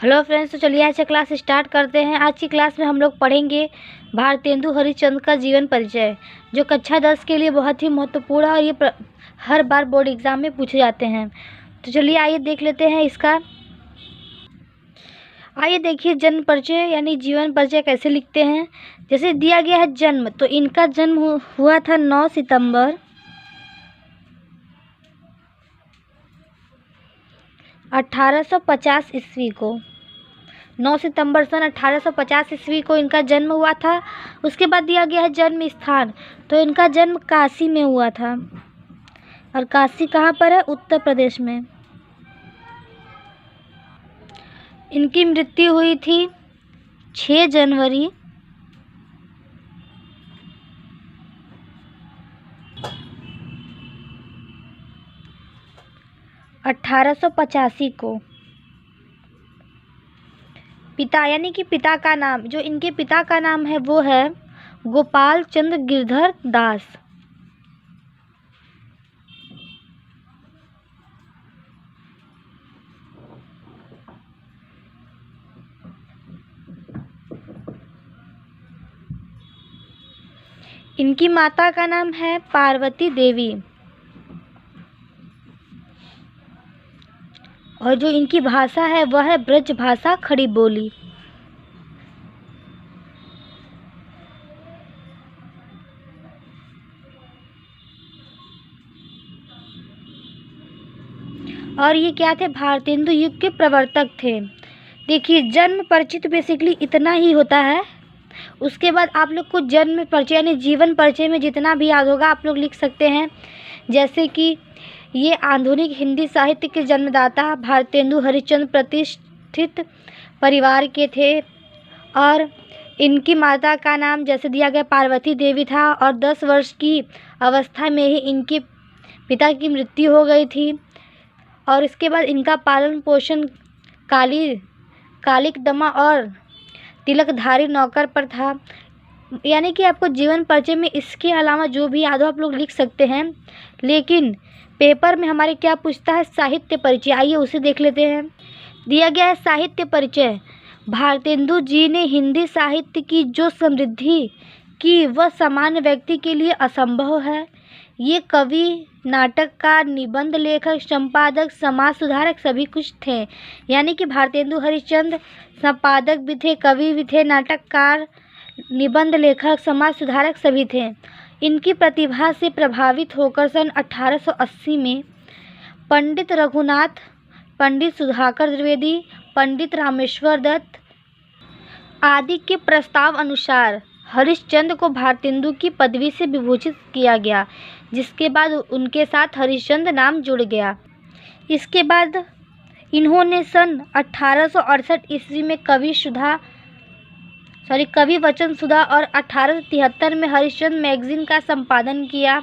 Hello friends, तो चलिए आज से क्लास स्टार्ट करते हैं। आज की क्लास में हम लोग पढ़ेंगे भारतेंदु हरिश्चंद्र का जीवन परिचय, जो कक्षा 10 के लिए बहुत ही महत्वपूर्ण है और ये हर बार बोर्ड एग्जाम में पूछे जाते हैं। तो चलिए आइए देख लेते हैं इसका। आइए देखिए, जन्म परिचय यानी जीवन परिचय कैसे लिखते हैं। जैसे दिया गया है जन्म, तो इनका जन्म हुआ था 9 सितंबर 1850 ईस्वी को। 9 सितंबर सन 1850 ईस्वी को इनका जन्म हुआ था। उसके बाद दिया गया है जन्म स्थान, तो इनका जन्म काशी में हुआ था। और काशी कहाँ पर है? उत्तर प्रदेश में। इनकी मृत्यु हुई थी 6 जनवरी 1885 को। पिता यानी कि पिता का नाम, जो इनके पिता का नाम है वो है गोपाल चंद्र गिरधर दास। इनकी माता का नाम है पार्वती देवी। और जो इनकी भाषा है वह है ब्रज भाषा खड़ी बोली। और ये क्या थे? भारतेंदु युग के प्रवर्तक थे। देखिए, जन्म परिचय तो बेसिकली इतना ही होता है। उसके बाद आप लोग को जन्म परिचय यानी जीवन परिचय में जितना भी याद होगा आप लोग लिख सकते हैं। जैसे कि ये आधुनिक हिंदी साहित्य के जन्मदाता भारतेंदु हरिश्चंद्र प्रतिष्ठित परिवार के थे। और इनकी माता का नाम जैसे दिया गया पार्वती देवी था। और 10 वर्ष की अवस्था में ही इनके पिता की मृत्यु हो गई थी। और इसके बाद इनका पालन पोषण कालिक दमा और तिलकधारी नौकर पर था। यानी कि आपको जीवन परिचय में इसके अलावा जो भी याद हो आप लोग लिख सकते हैं। लेकिन पेपर में हमारे क्या पूछता है? साहित्य परिचय। आइए उसे देख लेते हैं। दिया गया है साहित्य परिचय। भारतेंदु जी ने हिंदी साहित्य की जो समृद्धि की वह सामान्य व्यक्ति के लिए असंभव है। ये कवि, नाटककार, निबंध लेखक, संपादक, समाज सुधारक सभी कुछ थे। यानी कि भारतेंदु हरिश्चंद्र संपादक भी थे, कवि भी थे, नाटककार, निबंध लेखक, समाज सुधारक सभी थे। इनकी प्रतिभा से प्रभावित होकर सन 1880 में पंडित रघुनाथ, पंडित सुधाकर द्विवेदी, पंडित रामेश्वर दत्त आदि के प्रस्ताव अनुसार हरिश्चंद्र को भारतेंदु की पदवी से विभूषित किया गया, जिसके बाद उनके साथ हरिश्चंद्र नाम जुड़ गया। इसके बाद इन्होंने सन 1868 ईस्वी में कवि वचन सुधा और 1873 में हरिश्चंद्र मैगजीन का संपादन किया।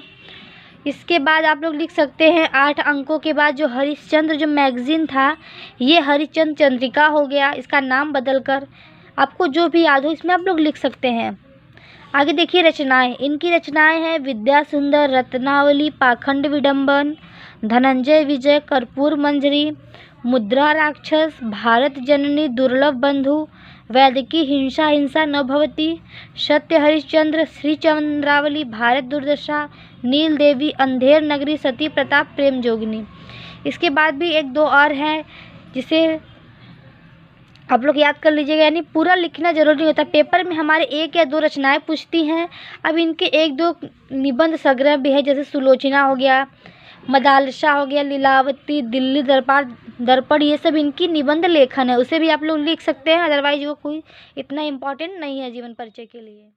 इसके बाद आप लोग लिख सकते हैं 8 अंकों के बाद जो हरिश्चंद्र जो मैगजीन था ये हरिश्चंद्र चंद्रिका हो गया, इसका नाम बदलकर। आपको जो भी याद हो इसमें आप लोग लिख सकते हैं। आगे देखिए रचनाएं। इनकी रचनाएं हैं विद्या सुंदर, रत्नावली, पाखंड विडंबन, धनंजय विजय, कर्पूर मंजरी, मुद्रा राक्षस, भारत जननी, दुर्लभ बंधु, वैदिकी हिंसा न भवती, सत्य हरिश्चंद्र, श्री चंद्रावली, भारत दुर्दशा, नील देवी, अंधेर नगरी, सती प्रताप, प्रेम जोगिनी। इसके बाद भी 1-2 और हैं जिसे आप लोग याद कर लीजिएगा। यानी पूरा लिखना जरूरी नहीं होता। पेपर में हमारे 1 या 2 रचनाएं पूछती हैं। अब इनके 1-2 निबंध संग्रह भी है, जैसे सुलोचना हो गया, मदालसा हो गया, लीलावती, दिल्ली दर्पण, ये सब इनकी निबंध लेखन है, उसे भी आप लोग लिख सकते हैं। अदरवाइज वो कोई इतना इम्पोर्टेंट नहीं है जीवन परिचय के लिए।